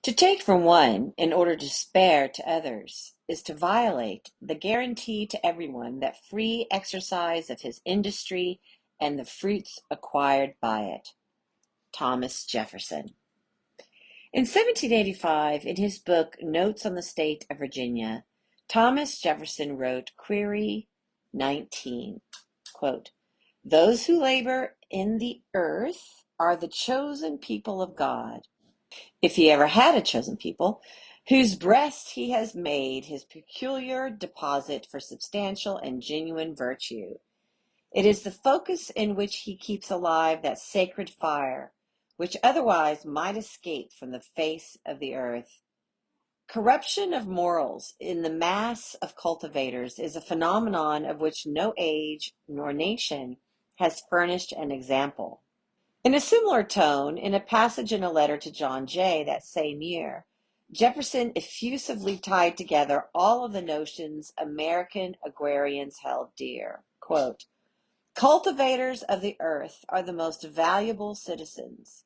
To take from one in order to spare to others is to violate the guarantee to everyone that free exercise of his industry and the fruits acquired by it. Thomas Jefferson. In 1785, in his book Notes on the State of Virginia, Thomas Jefferson wrote Query 19, quote, "Those who labor in the earth are the chosen people of God, if he ever had a chosen people, whose breast he has made his peculiar deposit for substantial and genuine virtue. It is the focus in which he keeps alive that sacred fire, which otherwise might escape from the face of the earth. Corruption of morals in the mass of cultivators is a phenomenon of which no age nor nation has furnished an example." In a similar tone, in a passage in a letter to John Jay that same year, Jefferson effusively tied together all of the notions American agrarians held dear. Quote, "Cultivators of the earth are the most valuable citizens.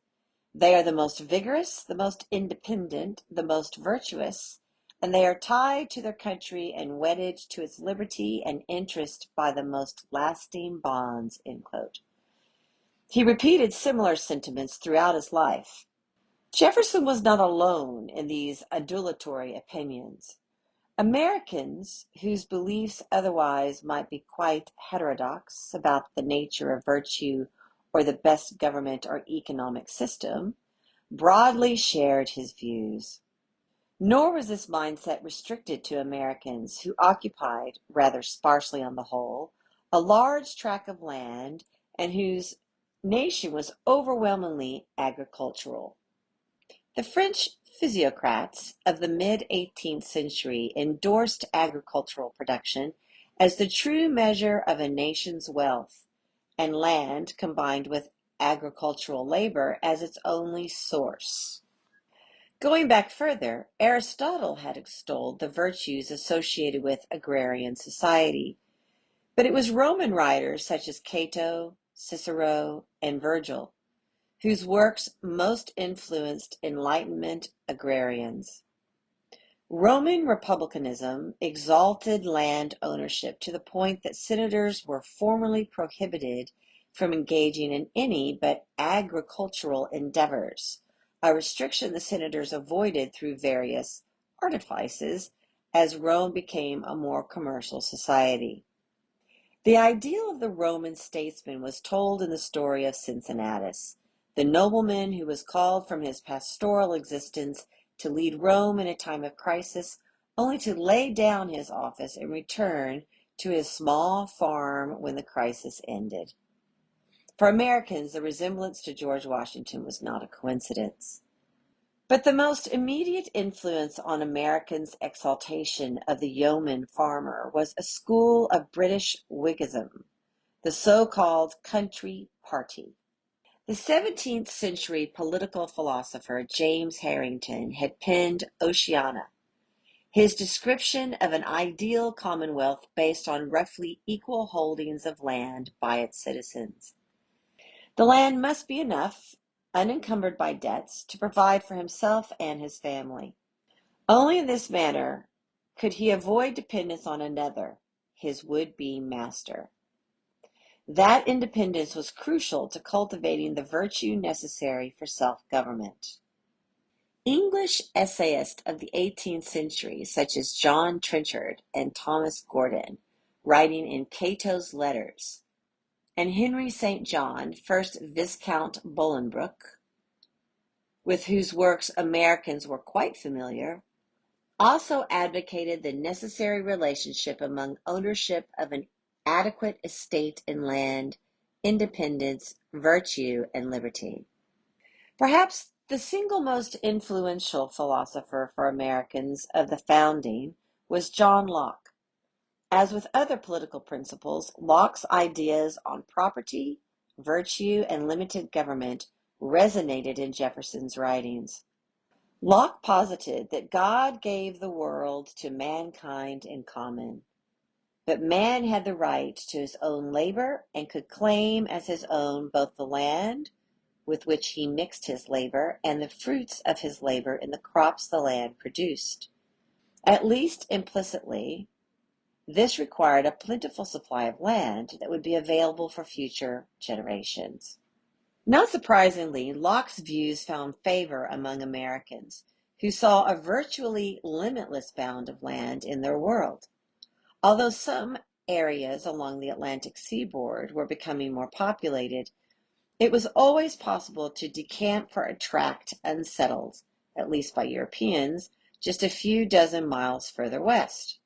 They are the most vigorous, the most independent, the most virtuous, and they are tied to their country and wedded to its liberty and interest by the most lasting bonds." End quote. He repeated similar sentiments throughout his life. Jefferson was not alone in these adulatory opinions. Americans, whose beliefs otherwise might be quite heterodox about the nature of virtue or the best government or economic system, broadly shared his views. Nor was this mindset restricted to Americans who occupied, rather sparsely on the whole, a large tract of land and whose nation was overwhelmingly agricultural. The French physiocrats of the mid-18th century endorsed agricultural production as the true measure of a nation's wealth, and land combined with agricultural labor as its only source. Going back further, Aristotle had extolled the virtues associated with agrarian society, but it was Roman writers such as Cato, Cicero, and Virgil whose works most influenced Enlightenment agrarians. Roman republicanism exalted land ownership to the point that senators were formally prohibited from engaging in any but agricultural endeavors, a restriction the senators avoided through various artifices as Rome became a more commercial society. The ideal of the Roman statesman was told in the story of Cincinnatus, the nobleman who was called from his pastoral existence to lead Rome in a time of crisis, only to lay down his office and return to his small farm when the crisis ended. For Americans, the resemblance to George Washington was not a coincidence. But the most immediate influence on Americans' exaltation of the yeoman farmer was a school of British Whiggism, the so-called Country Party. The 17th century political philosopher James Harrington had penned Oceana, his description of an ideal commonwealth based on roughly equal holdings of land by its citizens. The land must be enough, unencumbered by debts, to provide for himself and his family. Only in this manner could he avoid dependence on another, his would-be master. That independence was crucial to cultivating the virtue necessary for self-government. English essayists of the 18th century, such as John Trenchard and Thomas Gordon, writing in Cato's Letters, and Henry St. John, 1st Viscount Bolingbroke, with whose works Americans were quite familiar, also advocated the necessary relationship among ownership of an adequate estate in land, independence, virtue, and liberty. Perhaps the single most influential philosopher for Americans of the founding was John Locke. As with other political principles, Locke's ideas on property, virtue, and limited government resonated in Jefferson's writings. Locke posited that God gave the world to mankind in common, but man had the right to his own labor and could claim as his own both the land, with which he mixed his labor and the fruits of his labor in the crops the land produced. At least implicitly, this required a plentiful supply of land that would be available for future generations. Not surprisingly, Locke's views found favor among Americans, who saw a virtually limitless bound of land in their world. Although some areas along the Atlantic seaboard were becoming more populated, it was always possible to decamp for a tract unsettled, at least by Europeans, just a few dozen miles further west.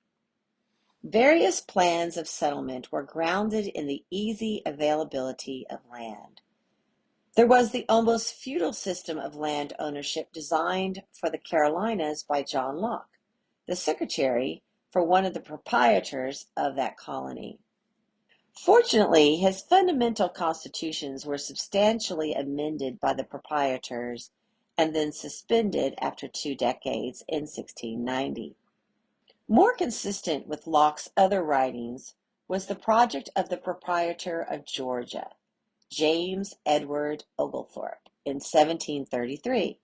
Various plans of settlement were grounded in the easy availability of land. There was the almost feudal system of land ownership designed for the Carolinas by John Locke, the secretary for one of the proprietors of that colony. Fortunately, his fundamental constitutions were substantially amended by the proprietors and then suspended after 2 decades in 1690. More consistent with Locke's other writings was the project of the proprietor of Georgia, James Edward Oglethorpe, in 1733.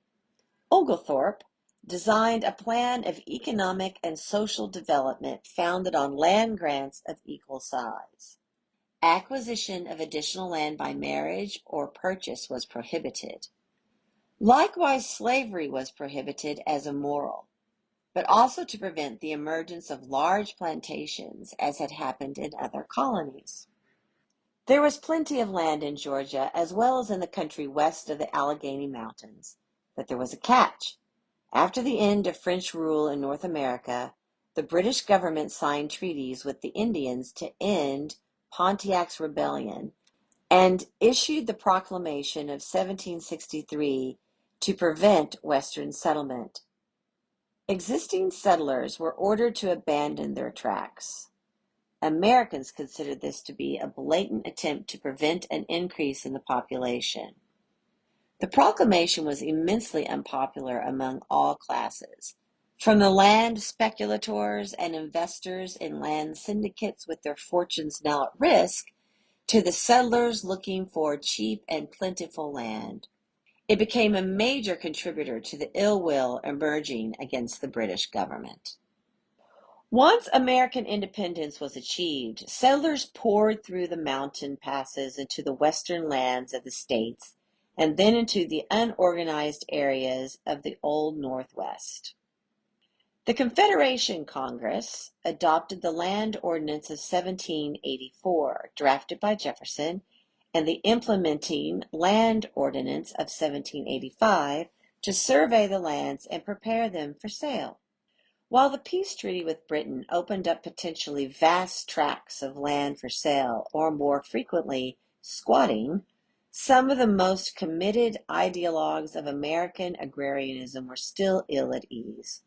Oglethorpe designed a plan of economic and social development founded on land grants of equal size. Acquisition of additional land by marriage or purchase was prohibited. Likewise, slavery was prohibited as immoral, but also to prevent the emergence of large plantations as had happened in other colonies. There was plenty of land in Georgia as well as in the country west of the Allegheny Mountains, but there was a catch. After the end of French rule in North America, the British government signed treaties with the Indians to end Pontiac's rebellion and issued the Proclamation of 1763 to prevent Western settlement. Existing settlers were ordered to abandon their tracts. Americans considered this to be a blatant attempt to prevent an increase in the population. The proclamation was immensely unpopular among all classes, from the land speculators and investors in land syndicates with their fortunes now at risk, to the settlers looking for cheap and plentiful land. It became a major contributor to the ill will emerging against the British government. Once American independence was achieved, settlers poured through the mountain passes into the western lands of the states and then into the unorganized areas of the Old Northwest. The Confederation Congress adopted the Land Ordinance of 1784, drafted by Jefferson, and the Implementing Land Ordinance of 1785 to survey the lands and prepare them for sale. While the peace treaty with Britain opened up potentially vast tracts of land for sale, or more frequently, squatting, some of the most committed ideologues of American agrarianism were still ill at ease.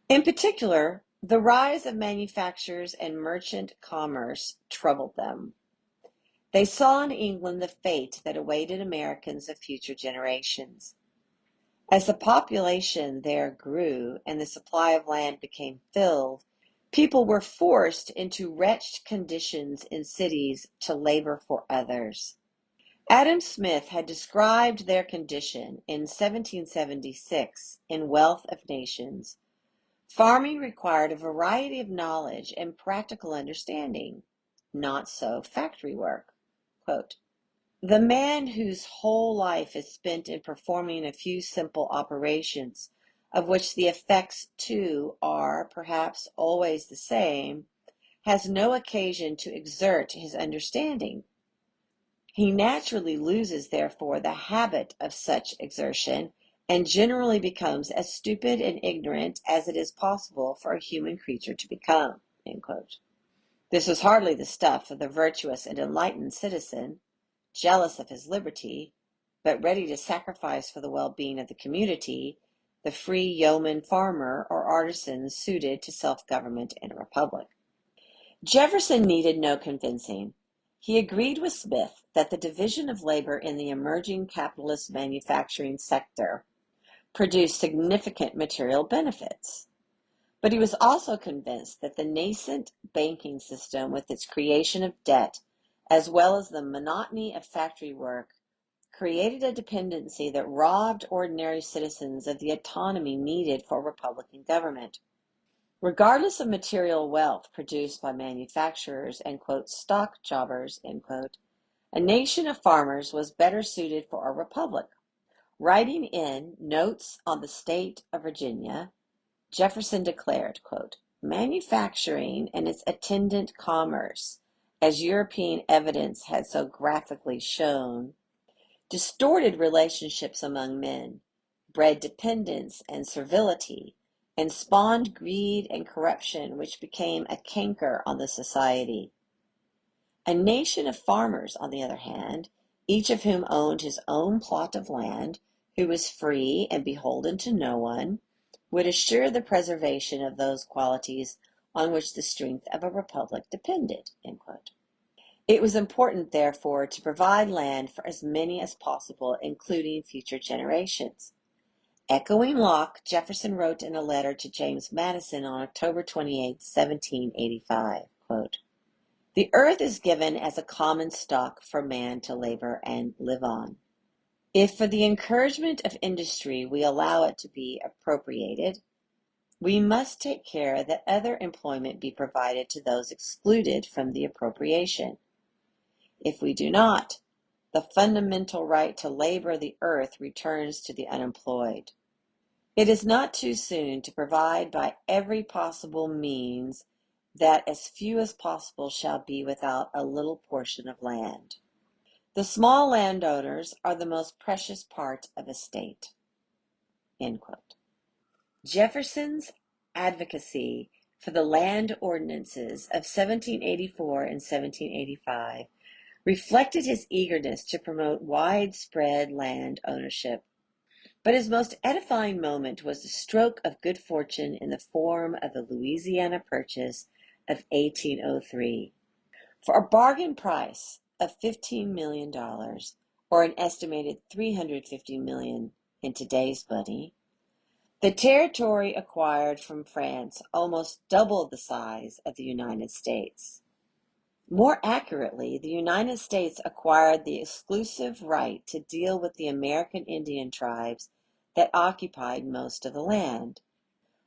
In particular, the rise of manufactures and merchant commerce troubled them. They saw in England the fate that awaited Americans of future generations. As the population there grew and the supply of land became filled, people were forced into wretched conditions in cities to labor for others. Adam Smith had described their condition in 1776 in Wealth of Nations. Farming required a variety of knowledge and practical understanding. Not so factory work. Quote, "The man whose whole life is spent in performing a few simple operations, of which the effects too are, perhaps, always the same, has no occasion to exert his understanding. He naturally loses, therefore, the habit of such exertion, and generally becomes as stupid and ignorant as it is possible for a human creature to become." End quote. This was hardly the stuff of the virtuous and enlightened citizen, jealous of his liberty, but ready to sacrifice for the well-being of the community, the free yeoman farmer or artisan suited to self-government in a republic. Jefferson needed no convincing. He agreed with Smith that the division of labor in the emerging capitalist manufacturing sector produced significant material benefits. But he was also convinced that the nascent banking system, with its creation of debt, as well as the monotony of factory work, created a dependency that robbed ordinary citizens of the autonomy needed for Republican government. Regardless of material wealth produced by manufacturers and, quote, stock jobbers, end quote, a nation of farmers was better suited for a republic. Writing in Notes on the State of Virginia, Jefferson declared, quote, manufacturing and its attendant commerce, as European evidence had so graphically shown, distorted relationships among men, bred dependence and servility, and spawned greed and corruption, which became a canker on the society. A nation of farmers, on the other hand, each of whom owned his own plot of land, who was free and beholden to no one, would assure the preservation of those qualities on which the strength of a republic depended, end quote. It was important, therefore, to provide land for as many as possible, including future generations. Echoing Locke, Jefferson wrote in a letter to James Madison on October 28, 1785, quote, the earth is given as a common stock for man to labor and live on. If for the encouragement of industry we allow it to be appropriated, we must take care that other employment be provided to those excluded from the appropriation. If we do not, the fundamental right to labor the earth returns to the unemployed. It is not too soon to provide by every possible means that as few as possible shall be without a little portion of land. The small landowners are the most precious part of a state. End quote. Jefferson's advocacy for the land ordinances of 1784 and 1785 reflected his eagerness to promote widespread land ownership. But his most edifying moment was the stroke of good fortune in the form of the Louisiana Purchase of 1803. For a bargain price of $15 million, or an estimated $350 million in today's money, the territory acquired from France almost doubled the size of the United States. More accurately, the United States acquired the exclusive right to deal with the American Indian tribes that occupied most of the land.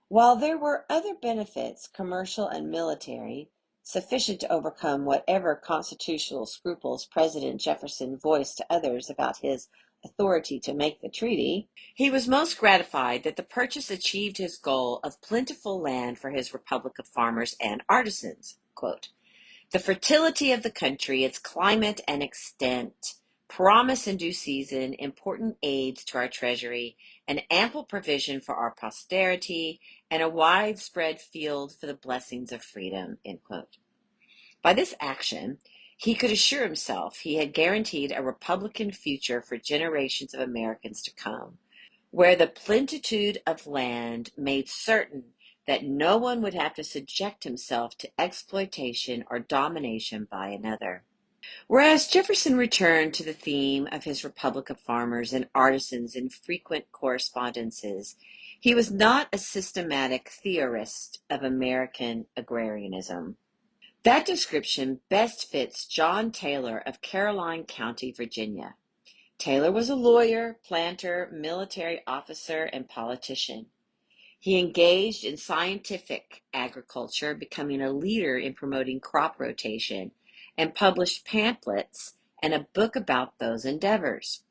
While there were other benefits, commercial and military, sufficient to overcome whatever constitutional scruples President Jefferson voiced to others about his authority to make the treaty, he was most gratified that the purchase achieved his goal of plentiful land for his republic of farmers and artisans. Quote, the fertility of the country, its climate and extent, promise in due season important aids to our treasury, an ample provision for our posterity, and a widespread field for the blessings of freedom, end quote. By this action, he could assure himself he had guaranteed a Republican future for generations of Americans to come, where the plenitude of land made certain that no one would have to subject himself to exploitation or domination by another. Whereas Jefferson returned to the theme of his Republic of Farmers and Artisans in frequent correspondences, he was not a systematic theorist of American agrarianism. That description best fits John Taylor of Caroline County, Virginia. Taylor was a lawyer, planter, military officer, and politician. He engaged in scientific agriculture, becoming a leader in promoting crop rotation, and published pamphlets and a book about those endeavors.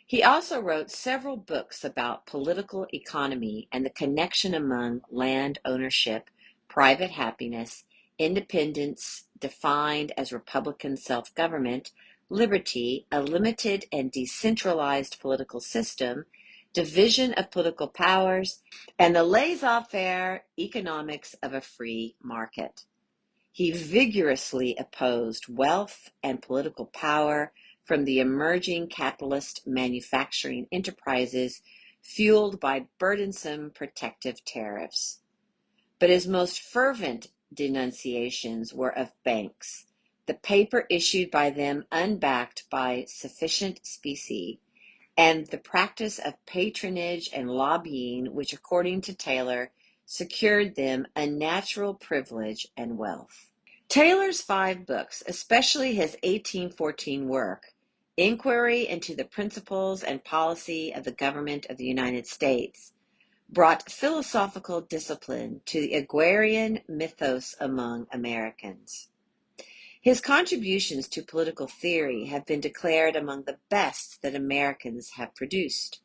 He also wrote several books about political economy and the connection among land ownership, private happiness, independence defined as Republican self-government, liberty, a limited and decentralized political system, division of political powers, and the laissez-faire economics of a free market. He vigorously opposed wealth and political power from the emerging capitalist manufacturing enterprises fueled by burdensome protective tariffs. But his most fervent denunciations were of banks, the paper issued by them unbacked by sufficient specie, and the practice of patronage and lobbying, which, according to Taylor, secured them unnatural privilege and wealth. Taylor's 5 books, especially his 1814 work, Inquiry into the Principles and Policy of the Government of the United States brought philosophical discipline to the agrarian mythos among Americans. His contributions to political theory have been declared among the best that Americans have produced.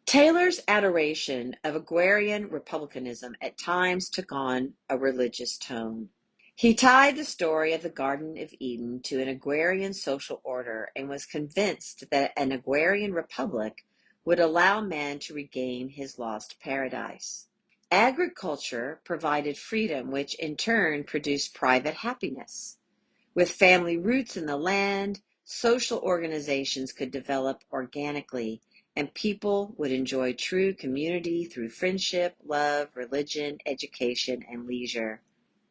Taylor's adoration of agrarian republicanism at times took on a religious tone. He tied the story of the Garden of Eden to an agrarian social order and was convinced that an agrarian republic would allow man to regain his lost paradise. Agriculture provided freedom, which in turn produced private happiness. With family roots in the land, social organizations could develop organically, and people would enjoy true community through friendship, love, religion, education, and leisure.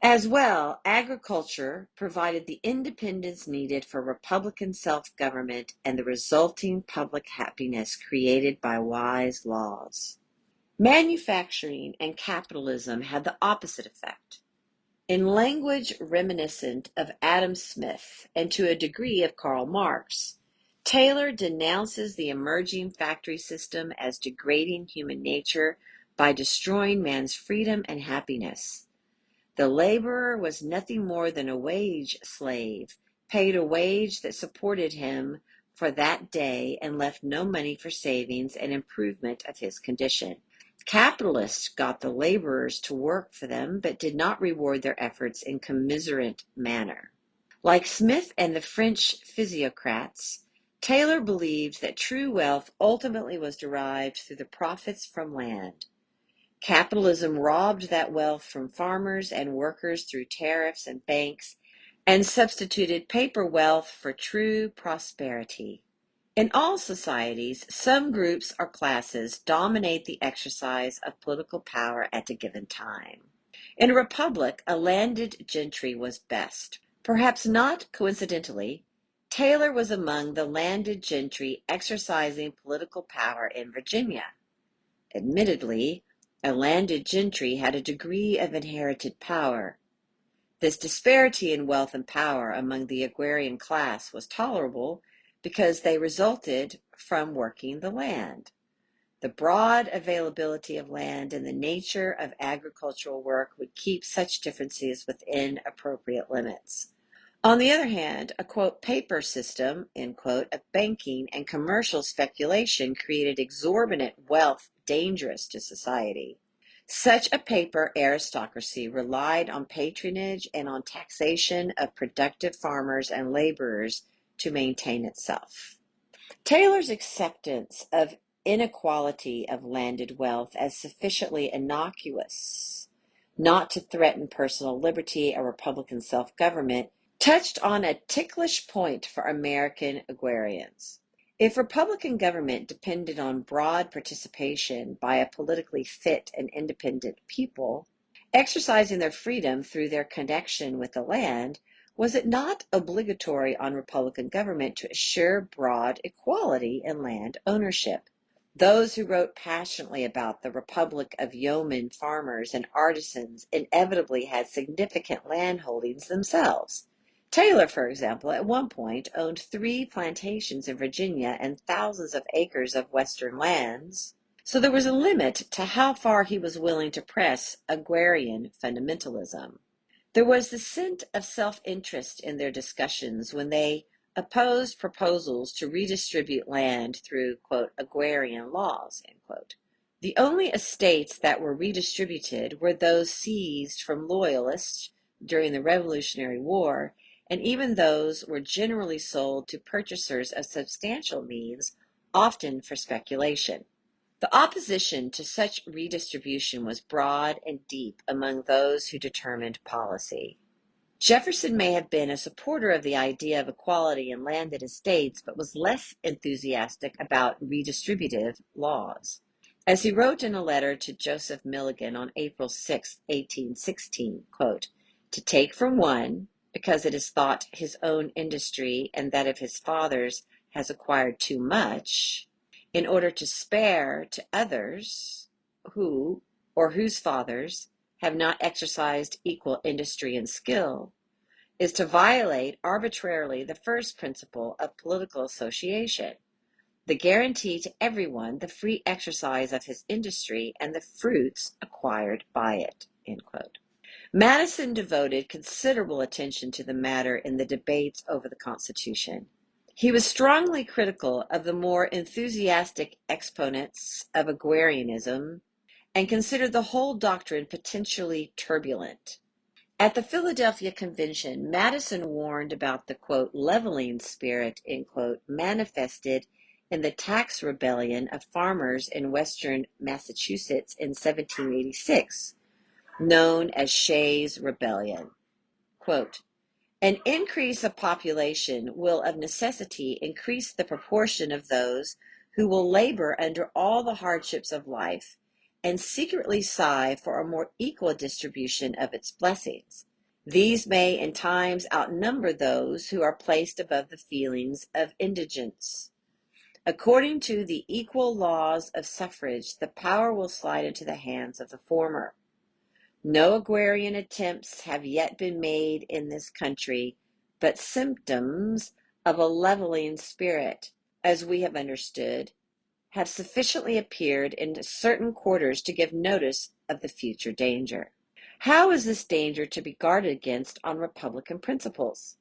As well, agriculture provided the independence needed for Republican self-government and the resulting public happiness created by wise laws. Manufacturing and capitalism had the opposite effect. In language reminiscent of Adam Smith and to a degree of Karl Marx, Taylor denounces the emerging factory system as degrading human nature by destroying man's freedom and happiness. The laborer was nothing more than a wage slave, paid a wage that supported him for that day and left no money for savings and improvement of his condition. Capitalists got the laborers to work for them, but did not reward their efforts in commiserate manner. Like Smith and the French physiocrats, Taylor believed that true wealth ultimately was derived through the profits from land. Capitalism robbed that wealth from farmers and workers through tariffs and banks, and substituted paper wealth for true prosperity. In all societies, some groups or classes dominate the exercise of political power at a given time. In a republic, a landed gentry was best. Perhaps not coincidentally, Taylor was among the landed gentry exercising political power in Virginia. Admittedly, a landed gentry had a degree of inherited power. This disparity in wealth and power among the agrarian class was tolerable because they resulted from working the land. The broad availability of land and the nature of agricultural work would keep such differences within appropriate limits. On the other hand, a quote, paper system, end quote, of banking and commercial speculation created exorbitant wealth dangerous to society. Such a paper aristocracy relied on patronage and on taxation of productive farmers and laborers to maintain itself. Taylor's acceptance of inequality of landed wealth as sufficiently innocuous not to threaten personal liberty or Republican self-government touched on a ticklish point for American agrarians. If Republican government depended on broad participation by a politically fit and independent people, exercising their freedom through their connection with the land, was it not obligatory on Republican government to assure broad equality in land ownership? Those who wrote passionately about the republic of yeoman farmers and artisans inevitably had significant land holdings themselves. Taylor, for example, at one point owned 3 plantations in Virginia and thousands of acres of western lands, so there was a limit to how far he was willing to press agrarian fundamentalism. There was the scent of self-interest in their discussions when they opposed proposals to redistribute land through, quote, agrarian laws, end quote. The only estates that were redistributed were those seized from loyalists during the Revolutionary War, and even those were generally sold to purchasers of substantial means, often for speculation. The opposition to such redistribution was broad and deep among those who determined policy. Jefferson may have been a supporter of the idea of equality in landed estates, but was less enthusiastic about redistributive laws. As he wrote in a letter to Joseph Milligan on April 6, 1816, quote, "To take from one, because it is thought his own industry and that of his fathers has acquired too much, in order to spare to others who, or whose fathers, have not exercised equal industry and skill, is to violate arbitrarily the first principle of political association, the guarantee to everyone the free exercise of his industry and the fruits acquired by it." End quote. Madison devoted considerable attention to the matter in the debates over the Constitution. He was strongly critical of the more enthusiastic exponents of agrarianism and considered the whole doctrine potentially turbulent. At the Philadelphia Convention, Madison warned about the, quote, leveling spirit, end quote, manifested in the tax rebellion of farmers in western Massachusetts in 1786, known as Shays' Rebellion. Quote, "An increase of population will of necessity increase the proportion of those who will labor under all the hardships of life and secretly sigh for a more equal distribution of its blessings. These may in times outnumber those who are placed above the feelings of indigence. According to the equal laws of suffrage, the power will slide into the hands of the former. No agrarian attempts have yet been made in this country, but symptoms of a leveling spirit, as we have understood, have sufficiently appeared in certain quarters to give notice of the future danger. How is this danger to be guarded against on Republican principles?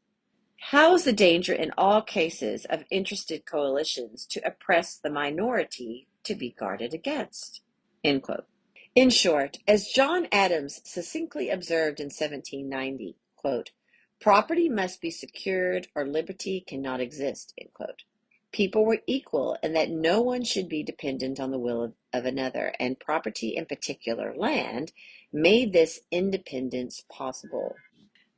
How is the danger in all cases of interested coalitions to oppress the minority to be guarded against?" End quote. In short, as John Adams succinctly observed in 1790, quote, "Property must be secured or liberty cannot exist," end quote. People were equal and that no one should be dependent on the will of another, and property, in particular land, made this independence possible.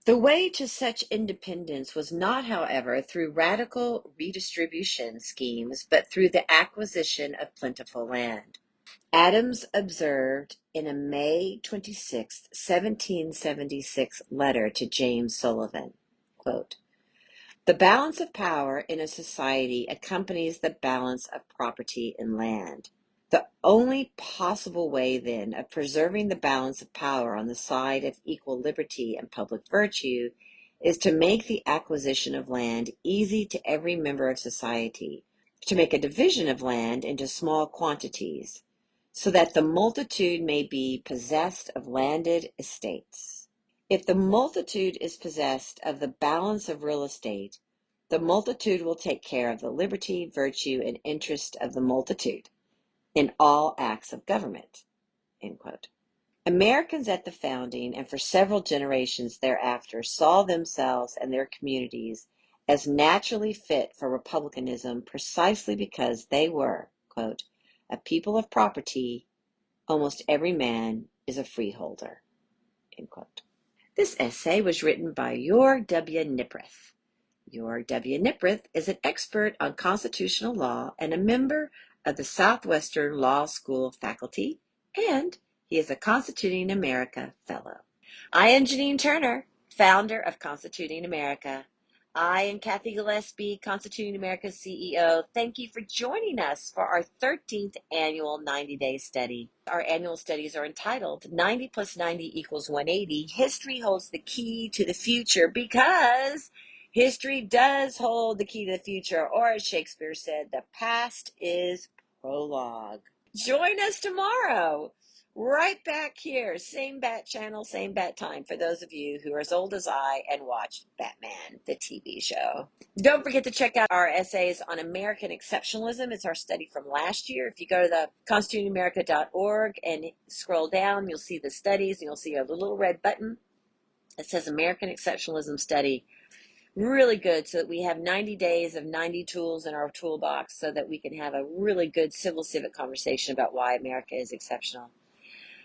The way to such independence was not, however, through radical redistribution schemes, but through the acquisition of plentiful land. Adams observed in a May 26, 1776 letter to James Sullivan, quote, "The balance of power in a society accompanies the balance of property in land. The only possible way, then, of preserving the balance of power on the side of equal liberty and public virtue is to make the acquisition of land easy to every member of society, to make a division of land into small quantities, so that the multitude may be possessed of landed estates. If the multitude is possessed of the balance of real estate, the multitude will take care of the liberty, virtue, and interest of the multitude in all acts of government." End quote. Americans at the founding and for several generations thereafter saw themselves and their communities as naturally fit for republicanism precisely because they were, quote, "a people of property. Almost every man is a freeholder." End quote. This essay was written by Joerg W. Knipprath. Joerg W. Knipprath is an expert on constitutional law and a member of the Southwestern Law School faculty, and he is a Constituting America Fellow. I am Janine Turner, founder of Constituting America. I and Kathy Gillespie, Constituting America's CEO, thank you for joining us for our 13th annual 90-day study. Our annual studies are entitled 90 plus 90 equals 180. History holds the key to the future, because history does hold the key to the future, or as Shakespeare said, the past is prologue. Join us tomorrow, right back here, same bat channel, same bat time, for those of you who are as old as I and watched Batman, the TV show. Don't forget to check out our essays on American exceptionalism. It's our study from last year. If you go to the constitutingamerica.org and scroll down, you'll see the studies, and you'll see a little red button that says American Exceptionalism Study. Really good, so that we have 90 days of 90 tools in our toolbox so that we can have a really good civil civic conversation about why America is exceptional.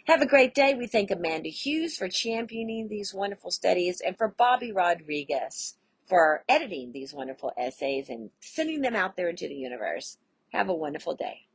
Have a great day. We thank Amanda Hughes for championing these wonderful studies, and for Bobby Rodriguez for editing these wonderful essays and sending them out there into the universe. Have a wonderful day.